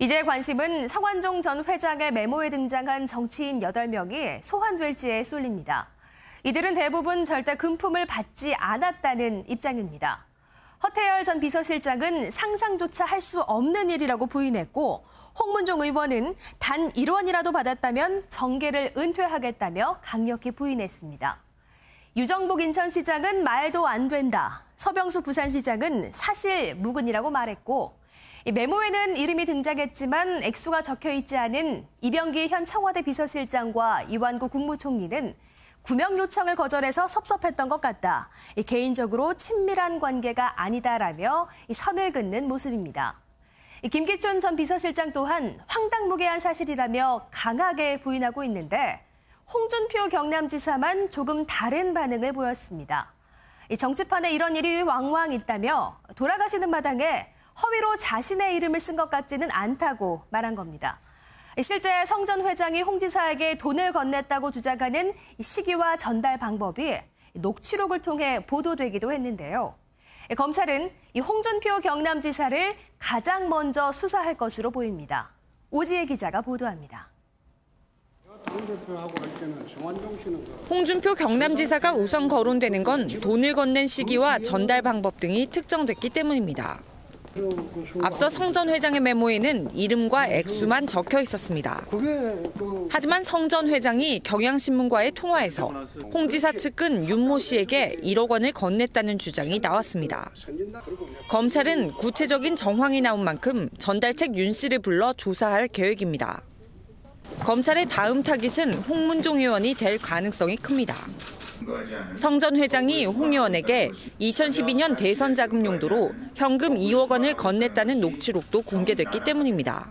이제 관심은 성완종 전 회장의 메모에 등장한 정치인 8명이 소환될지에 쏠립니다. 이들은 대부분 절대 금품을 받지 않았다는 입장입니다. 허태열 전 비서실장은 상상조차 할 수 없는 일이라고 부인했고, 홍문종 의원은 단 1원이라도 받았다면 정계를 은퇴하겠다며 강력히 부인했습니다. 유정복 인천시장은 말도 안 된다. 서병수 부산시장은 사실 무근이라고 말했고, 이 메모에는 이름이 등장했지만 액수가 적혀 있지 않은 이병기 현 청와대 비서실장과 이완구 국무총리는 구명 요청을 거절해서 섭섭했던 것 같다. 개인적으로 친밀한 관계가 아니다라며 선을 긋는 모습입니다. 김기춘 전 비서실장 또한 황당무계한 사실이라며 강하게 부인하고 있는데, 홍준표 경남지사만 조금 다른 반응을 보였습니다. 정치판에 이런 일이 왕왕 있다며 돌아가시는 마당에 허위로 자신의 이름을 쓴 것 같지는 않다고 말한 겁니다. 실제 성 전 회장이 홍 지사에게 돈을 건넸다고 주장하는 시기와 전달 방법이 녹취록을 통해 보도되기도 했는데요. 검찰은 이 홍준표 경남지사를 가장 먼저 수사할 것으로 보입니다. 오지혜 기자가 보도합니다. 홍준표 경남지사가 우선 거론되는 건 돈을 건넨 시기와 전달 방법 등이 특정됐기 때문입니다. 앞서 성 전 회장의 메모에는 이름과 액수만 적혀 있었습니다. 하지만 성 전 회장이 경향신문과의 통화에서 홍 지사 측은 윤모 씨에게 1억 원을 건넸다는 주장이 나왔습니다. 검찰은 구체적인 정황이 나온 만큼 전달책 윤 씨를 불러 조사할 계획입니다. 검찰의 다음 타깃은 홍문종 의원이 될 가능성이 큽니다. 성 전 회장이 홍 의원에게 2012년 대선 자금 용도로 현금 2억 원을 건넸다는 녹취록도 공개됐기 때문입니다.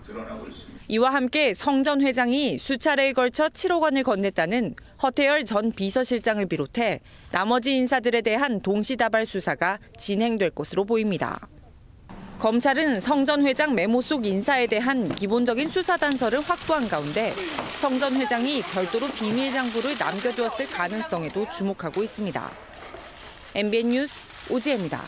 이와 함께 성 전 회장이 수차례에 걸쳐 7억 원을 건넸다는 허태열 전 비서실장을 비롯해 나머지 인사들에 대한 동시다발 수사가 진행될 것으로 보입니다. 검찰은 성 전 회장 메모 속 인사에 대한 기본적인 수사 단서를 확보한 가운데 성 전 회장이 별도로 비밀 장부를 남겨두었을 가능성에도 주목하고 있습니다. MBN 뉴스 오지혜입니다.